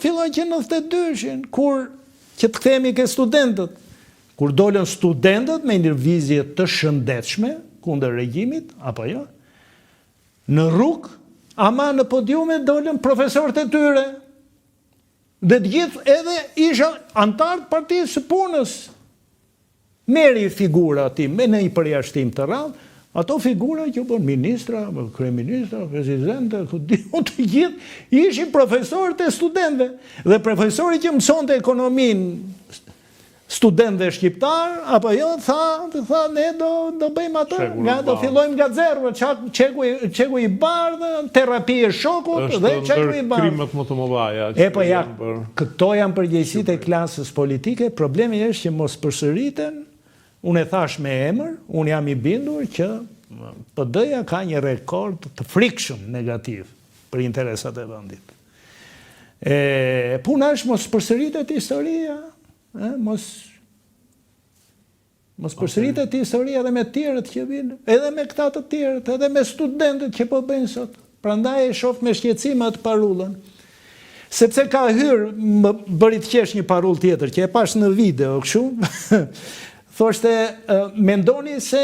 filloj që 92-shin, kur që të kthehemi ke studentët, kur dolën studentët me lëvizje të shëndetshme kundër regjimit, apo jo, në rrugë, ama në podiume dolën profesorët e tyre. Dhe të gjithë edhe isha antarë të Partisë së Punës. Meri figura ti me në i përjashtim të radhë, ato figura që bën ministra, kryeministra, presidente, të gjithë ishin profesorët e studentëve. Dhe profesori që mësonte ekonominë studentëve shqiptar, apo jo, tha ne do bëjmë atë, do fillojmë nga zero, çeku i bardhë, terapi e shokut dhe çeku i bardhë. Krimet më të mëdha. Po ja, këto janë përgjegjësitë e klasës politike, problemi është që mos përsëriten. Unë e thash me emër, unë jam i bindur që PD-ja ka një rekord të frikshëm negativ për interesat e vendit. Puna është mos përsëritet historia, mos përsëritet historia edhe me tjerët që vinë, edhe me këta të tjerët, edhe me studentët që po bëjnë sot. Prandaj e shoh me shqetësim atë parullën. Sepse ka hyrë, më bëri të qesh një parull tjetër, që e pash në video, kështu, thoshte, mendoni se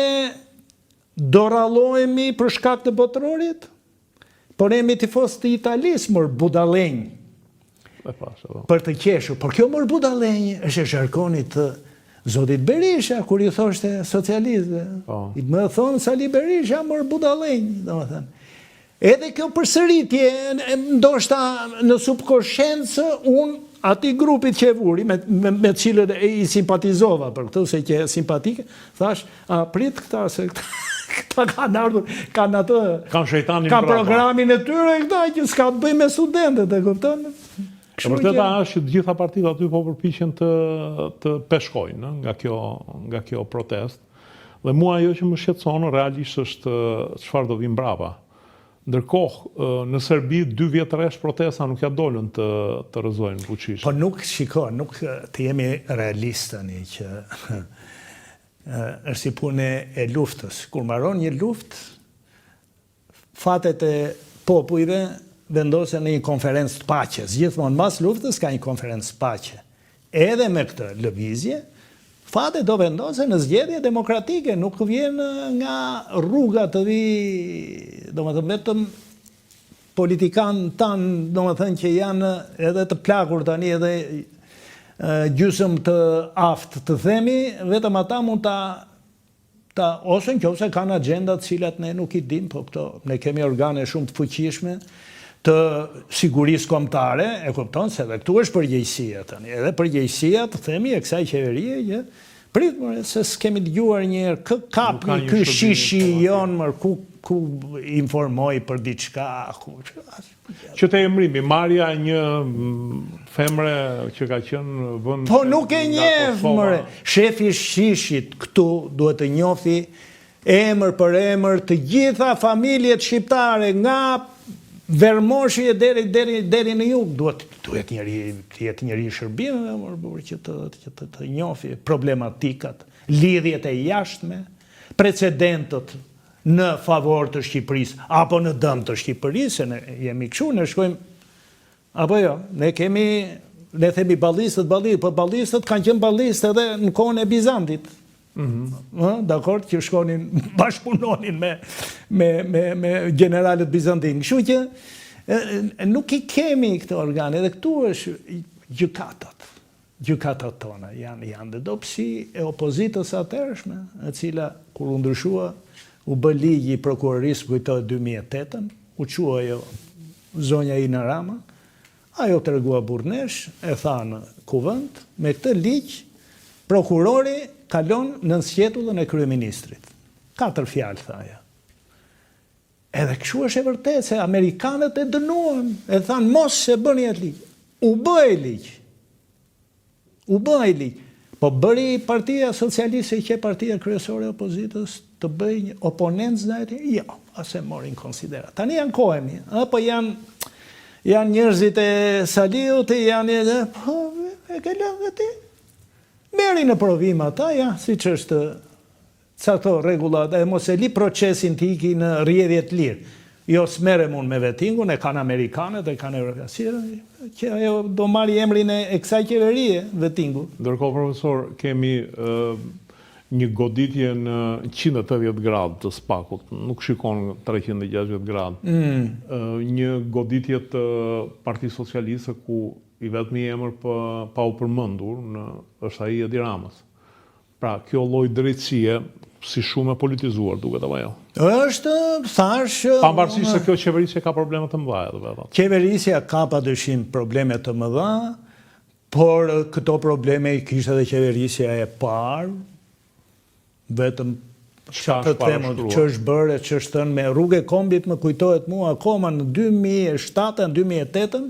do rallohemi për shkak të botrorit? Por jemi tifos të Italisë, mor budalenj. Për të qeshur. Por kjo mor budalenj është e sharkonit të Zotit Berisha, kur i thoshte socialistëve. I më thonë Sali Berisha mor budalenj, domethënë. Edhe kjo përsëritje, ndoshta në subkonsciencë, unë ati grupit që e vuri, me cilët i simpatizova për këtë, se që e simpatike, thash, prit këta, se këta kanë ardhur, kanë atë, kanë programin e tyre, këta që s'ka të bëj me studentët, e kupton? E vërteta është që të gjitha partitë aty po përpiqen të peshkojnë nga kjo protest, dhe mua ajo që më shqetëson realisht është çfarë do vi mbrapa. Ndërkohë, në Serbi, 2 vjet rresh protesta nuk ja dolën të rrëzojnë fuqishëm. Po nuk të jemi realistani që është si punë e luftës. Kur mbaron një luftë, fatet e popujve vendosen në një konferencë të paqes. Gjithmonë mas luftës ka një konferencë paqe. Edhe me këtë lëvizje, fatet do vendosen në zgjedhje demokratike, nuk vjen nga rruga të vi, do më thëmë vetëm politikanë tanë, do më thënë që janë edhe të plakur tani edhe gjysëm të aftë të themi, vetëm ata mund ose në qofse kanë agendat cilat ne nuk i dim, po këto, ne kemi organe shumë të fuqishme, të sigurisë kombëtare, e kupton se edhe këtu është përgjegjësia tani. Edhe përgjegjësia të themi e kësaj qeverie që pritmë se s'kemi dëgjuar një herë kapi ky shishi jon ku informoi për diçka. Që të emrimi, marrja një femre që ka qenë vend. Po nuk e njeh mëre. Shefi shishit këtu duhet të njohë emër për emër të gjitha familjet shqiptare nga Vermoshi e deri në jug, duhet njëri i shërbimeve që të njohë problematikat, lidhjet e jashtme, precedentët në favor të Shqipërisë, apo në dëm të Shqipërisë, se ne jemi kështu, ne shkojmë, apo jo, ne themi ballistët, po ballistët kanë qenë ballistë edhe në kohën e Bizantit. Dakord, që shkonin, bashkëpunonin me generalet bizantin. Kështu që nuk i kemi këtë organe, edhe këtu është gjykatat. Gjykatat tona janë dhe dopsi e opozitës atërshme, e cila, kur u ndryshua, u bë ligji i prokurorisë, kujtohet 2008-ën, u qua jo zonja Ina Rama, ajo të regua burnesh, e tha në kuvend, me këtë ligj, prokurori kalon në sqetullën e kryeministrit. 4 fjalë thaja. Edhe kështu është e vërtetë se amerikanët e dënuan, e thanë mos se bëni atë ligj. U bëj ligj. Po bëri Partia Socialiste që partia kryesore e opozitës të bëj një oponent ndaj atij? Jo, as e morin konsiderat. Tani janë kohemi, apo janë njerëzit e Saliut, janë po e ke lënë ti. Meri në provim ata, si që është cakto regullat, e mos e li procesin të iki në rjedhjet lirë. jo s'merrem unë me vettingun, e kanë amerikanët, e kanë eurokrasinë, që ajo do marri emrin e kësaj qeverie, vettingu. Ndërkohë, profesor, kemi një goditje në 180 gradë të spakut, nuk shikon 360 gradë. Një goditje të Partisë Socialiste ku i vetmi emër pa u përmendur është ai Edi Ramës. Pra, kjo lloj drejtësie si shumë e politizuar duket apo jo? Është, thash... Pavarësisht se kjo qeverisje ka probleme të mëdha edhe vetë. Qeverisja ka padyshim probleme të mëdha, por këto probleme i kishte edhe qeverisja e parë, vetëm çfarë të them që është bërë, që është thënë me rrugë e kombit, më kujtohet mua akoma në 2007, 2008,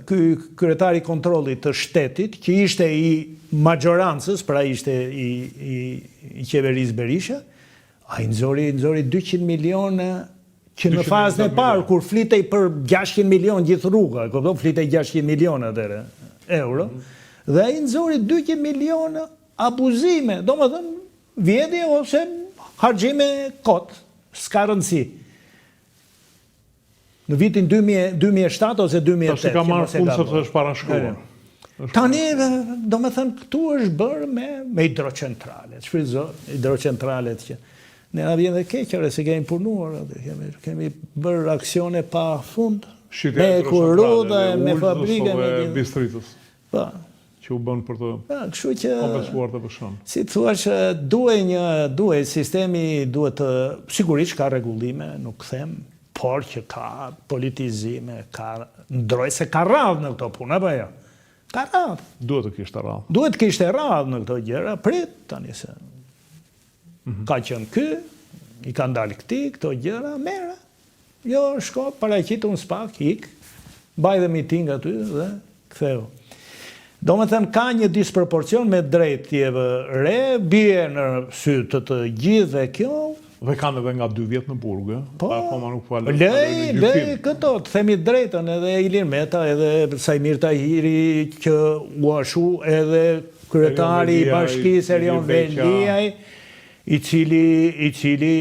ky kryetari kontrollit të shtetit, që ishte i majorancës, pra ishte i qeverisë Berisha, ai nxori 200 milionë që në fazën e parë, kur flitej për 600 milion gjithë rruga, flitej 600 milion atëre euro, dhe ai nxori 200 milion abuzime, do më thënë, vjedhje ose harxime kot, s'ka rëndësi. Në vitin 2007 ose 2008. Tash ka marrë punë sepse është parashkruar. Tani, do me thënë, këtu është bërë me hidrocentralet, hidrocentralet që ne na vjen dhe keqare se kemi punuar, kemi bërë aksione pa fund, me kuruda, me fabrike, me bistritës. Pa. Që u bën për të kompensuar të pëshon. Si të thua që duhet sistemi, duhet të, sigurisht ka rregullime, nuk them, por që ka politizime, ka ndroj se ka radhë në këto punë, apo jo? Ka radhë. Duhet të kishte radhë. Duhet të kishte radhë në këto gjëra, prit tani se ka qenë ky, i ka ndalë këto gjëra, merë. Jo, shko, paraqitu në spak, ik, baj dhe miting aty dhe ktheu. Do me thënë, ka një disproporcion me drejtjeve re, bie në sy të gjithë dhe kjo. Dhe kanë edhe nga 2 vjet në burgë, akoma nuk falë. Lej, këto, të themi drejtën, edhe Ilir Meta, edhe Sajmir Tahiri, që u ashu edhe kryetari i bashkisë Erion Vendiaj, i cili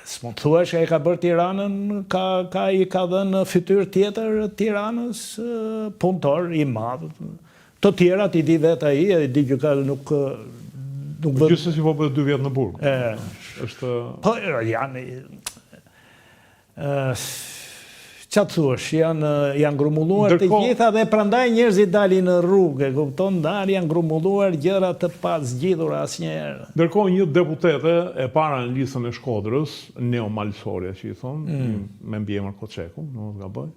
s'mund të thuash e ka bërë Tiranën, i ka dhënë fytyrë tjetër Tiranës, punëtor i madh. Të tjerat i di vetë ai, i di gjykatës nuk Gjithsesi po bëhet 2 vjet në burg. Po janë çfarë thuash, janë grumbulluar të gjitha dhe prandaj njerëzit dalin në rrugë, kupton, janë grumbulluar gjëra të pazgjidhura asnjëherë. Ndërkohë një deputete e para në listën e Shkodrës, Neo Malsoria që i thonë, me mbiemër Koçeku, nuk gaboj,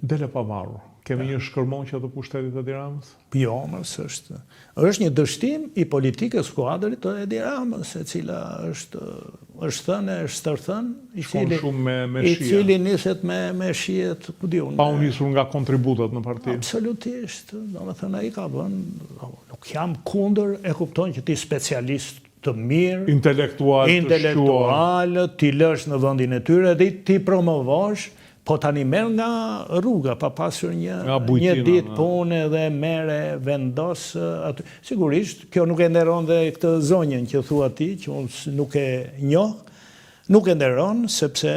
dele pavarur. Kemi një shkërmoqje të pushtetit të Edi Ramës? Jo, është një dështim i politikës skuadrit të Edi Ramës, e cila është thënë, është stërthënë, i cili niset me shihet, ku di unë. Pa u nisur nga kontributet në parti? Absolutisht, do me thënë, ai ka vënë, nuk jam kundër, e kupton që ti specialist të mirë, intelektual, ti lësh në vendin e tyre dhe ti promovosh. Po tani merr nga rruga, pa pasur një ditë pune dhe mere vendos aty. Sigurisht, kjo nuk e nderon dhe këtë zonjën që thua ti, që unë nuk e njoh, nuk e nderon, sepse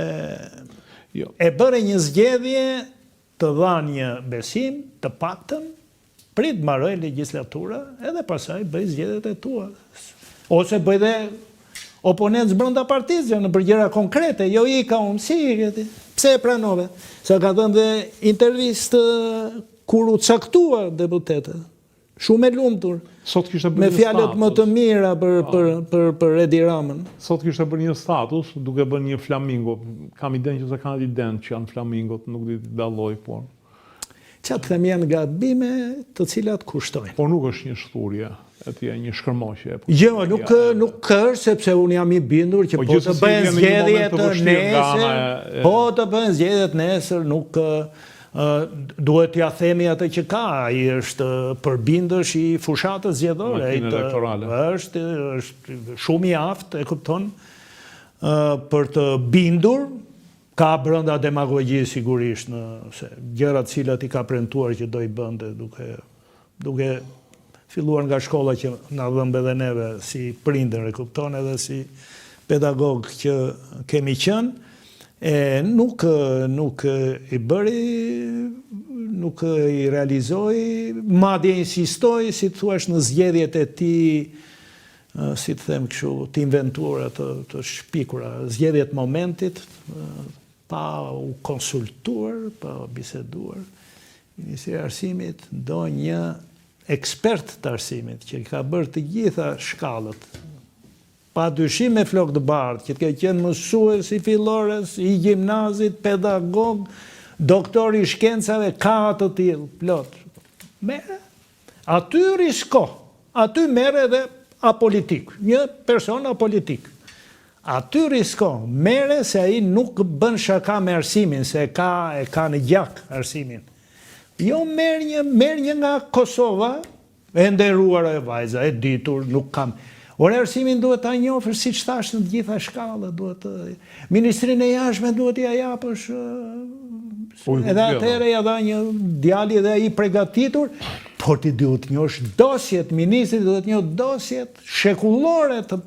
e bëre një zgjedhje të dhanë një besim, të paktën, prit mbaroj legjislatura, edhe pasaj bëj zgjedhjet e tua. Ose bëj dhe oponentës brenda partisë, në përgjëra konkrete, jo i ka unë, si pse e pranove? Se ka dhënë dhe intervistë kur u caktuar deputetët. Shumë e lumtur. Me fjalët më të mira për Edi Ramën. Sot kishte bërë një status, duke bërë një flamingo. Kam idenë që se kanë idenë që janë flamingot, nuk di të dalloj, por. Qatë them janë gabime të cilat kushtojnë. Por nuk është një shturje. Një shkërmoqje. Jo, nuk është, sepse unë jam i bindur që po të bëhen zgjedhjet nesër, nuk duhet t'ja themi atë që ka, ai është përbindësh i fushatës zgjedhore, është shumë i aftë, e kupton, për të bindur, ka brenda demagogji sigurisht, gjërat cilat i ka premtuar që do i bënte duke filluar nga shkolla që na dhëmbë edhe neve si prindër, e kupton, edhe si pedagog që kemi qenë, Nuk i bëri, nuk i realizoi, madje insistoi, si thuash, në zgjedhjet e tij, si të them kështu, të inventuara, të shpikura, zgjedhjet momentit, pa u konsultuar, pa biseduar. Ministri i Arsimit do një ekspert të arsimit, që ka bërë të gjitha shkallët, pa dyshim me flok të bardhë, që të ke qenë mësues i fillores, i gjimnazit, pedagog, doktor i shkencave, ka të tillë, plot. Mere, aty risko, aty mere edhe apolitik, një person apolitik. Aty risko, mere se ai nuk bën shaka me arsimin, se e ka në gjak arsimin. Jo merr një nga Kosova, e nderuar e vajza, e ditur, nuk kam. Ore arsimin duhet ta njofësh, siç thash, në të gjitha shkallët, duhet Ministrinë e Jashtme duhet ja japësh, edhe atëherë ja dha një djali dhe ai përgatitur, por ti duhet njohësh dosjet, ministri duhet njohë dosjet shekullore të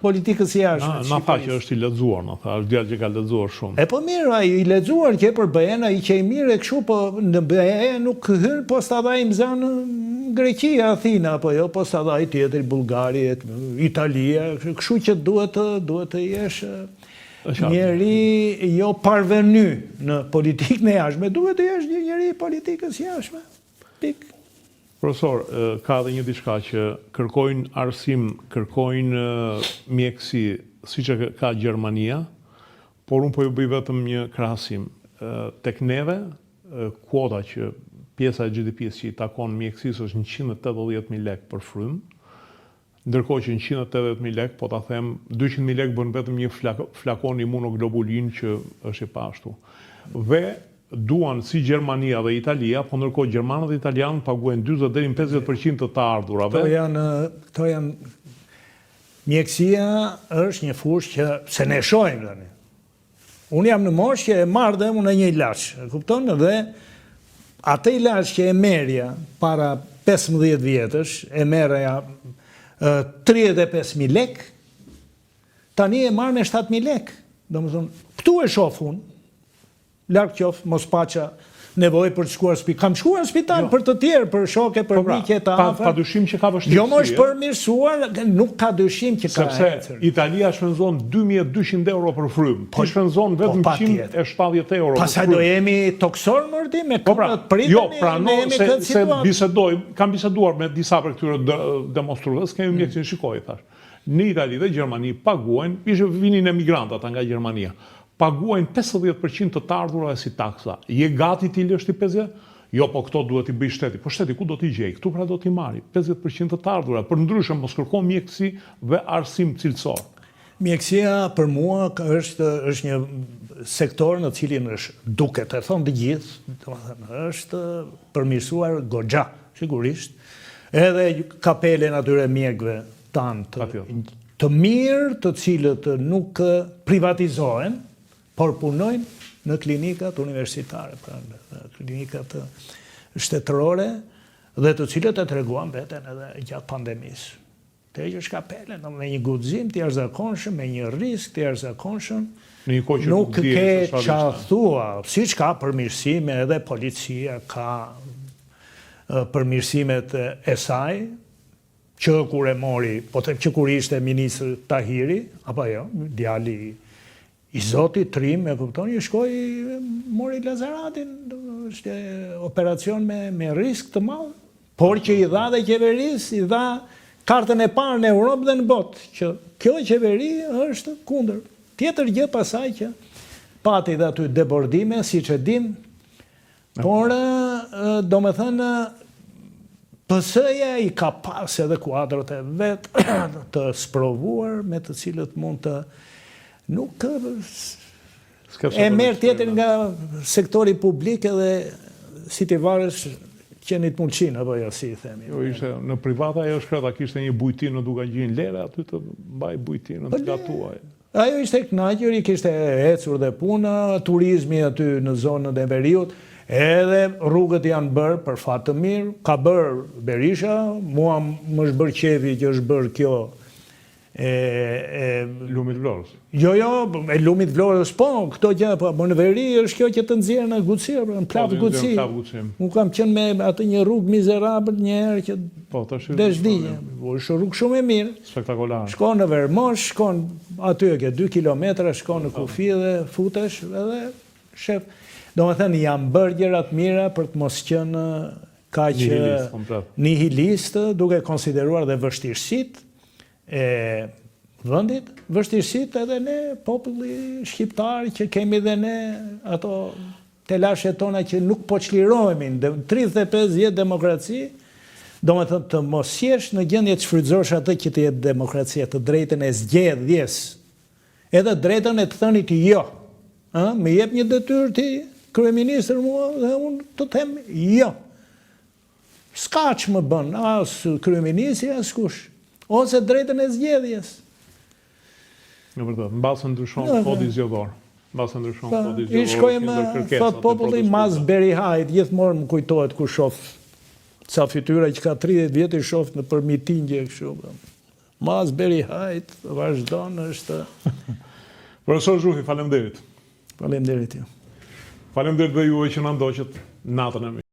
politikës jashtme. Na tha që është i lexuar, na tha, është djalë që ka lexuar shumë. Po mirë, ai i lexuar që për BE-n, ai që i mirë e kështu, po në BE nuk hyn posta dhaj në Greqia, Athina, apo jo, posta dhaj tjetër, Bullgari, Italia, kështu që duhet të jesh njeri jo parvenu në politikën e jashtme, duhet të jesh një njeri i politikës jashtme. Pik. Profesor, ka dhe një diçka që kërkojnë arsim, kërkojnë mjekësi, si që ka Gjermania, por unë po ju bëj vetëm një krahasim. Tek neve, kuota që pjesa e GDP-s që i takon mjekësisë është 180.000 lekë për frymë, ndërkohë që 180.000 lekë, po ta them, 200.000 lekë bën vetëm një flakon imunoglobulin që është i pashtu. Dhe duan si Gjermania dhe Italia, po ndërkohë Gjermanët dhe Italianët paguajnë 40 deri në 50% të ardhurave. Këto janë mjekësia është një fushë që se ne shohim tani. Unë jam në moshë që e marrë dhe unë një ilaç, e kupton? Dhe atë ilaç që e merja para 15 vjetësh, e merja 35.000 lekë, tani e marrë me 7.000 lekë. Domethënë, këtu e shoh unë, larg qoftë, mos paça nevojë për të shkuar në spital. Kam shkuar në spital për të tjerë, për shoke, për miqe të afërt. Pa dyshim që ka vështirësi. Jo, më është përmirësuar, nuk ka dyshim që ka ecër. Sepse Italia shpenzon 2.200 euro për frymë. Ti shpenzon vetëm 170 euro. Pastaj do jemi toksor mërdi me këtë pritën. Jo, pranoj se bisedoj, kam biseduar me disa për këtyre demonstrues, kemi mjekësin shikoj, thash. Në Itali dhe Gjermani paguajnë, vinin emigrantat nga Gjermania. Paguajnë 50% të ardhurave si taksa. Je gati ti lësh ti 50? Jo, po këto duhet i bëj shteti. Po shteti ku do t'i gjej? Këtu pra do t'i marri 50% të ardhurave. Për ndryshe mos kërkon mjekësi dhe arsim cilësor. Mjekësia për mua është një sektor në cilin është duket, e thonë të gjithë, është përmirësuar goxha, sigurisht. Edhe kapelen atyre mjekëve tanë të mirë, të cilët nuk privatizohen, por punojnë në klinikat universitare, pra në klinikat shtetërore, dhe të cilët e treguan veten edhe gjatë pandemisë. Të heqësh kapelen me një guxim të jashtëzakonshëm, me një risk të jashtëzakonshëm, nuk ke çfarë thua, siç ka përmirësime edhe policia ka përmirësimet e saj, që kur e mori, po të që kur ishte ministër Tahiri, apo jo, djali i Zotit Trim, e kupton, ju shkoj, mori Lazaratin, është operacion me risk të madh, por që i dha dhe qeveris, i dha kartën e parë në Europë dhe në botë, që kjo qeveri është kundër. Tjetër gjë pasaj që pati dhe aty debordime, si që dim, por do me thënë, PS-ja i ka pas edhe kuadrët e vetë të sprovuar, me të cilët mund të nuk e merë tjetër nga sektori publik edhe si t'i varësh qenit mullqin, apo jo, si i themi. Në privata ajo shkreta kishte një bujtin në duka gjin lere, aty të mbaj bujtin në të gatuaj. Ajo ishte knaqër, i kishte ecur dhe puna, turizmi aty në zonën e Veriut, edhe rrugët janë bërë për fat të mirë, ka bërë Berisha, mua më është bërë qefi që është bërë kjo Lumit Vlorës. Jo, e Lumit Vlorës, po, këto gjë, po, Monveri është kjo që të nxjerrë në Gucir, në Plavë Guci. Unë kam qenë me atë një rrugë mizerabël një herë që deshdije. Është rrugë shumë e mirë. Spektakolar. Shkon në Vermosh, shkon aty e ke 2 kilometra, shkon në kufi dhe futesh edhe shef. Do me thënë, janë bërë gjërat mira për të mos qenë kaq nihilist, duke konsideruar dhe vështirësitë e vëndit, vështirësit edhe ne, populli shqiptar, që kemi dhe ne ato telashet tona që nuk po çlirohemi në 35 vjet demokraci, do me thënë të mos jesh në gjendje të shfrytëzosh atë që të jetë demokracia, të drejtën e zgjedhjes, edhe drejtën e të thënit jo. Me jep një detyrë ti, kryeministër mua, dhe unë të them jo. S'ka që më bën, as kryeministri, as kush. Ose drejtën e zgjedhjes. Në vërtet, mbasë ndryshon kodi zgjedhor. Mbasë ndryshon kodi zgjedhor. I shkojmë, thot populli mas Berihajt, gjithmonë më kujtohet ku shof ca fytyra që ka 30 vjet i shof në për mitingje kështu. Mas Berihajt, vazhdon është. Profesor Zhufi, faleminderit. Faleminderit ju. Faleminderit dhe juve që na ndoqët natën e mirë.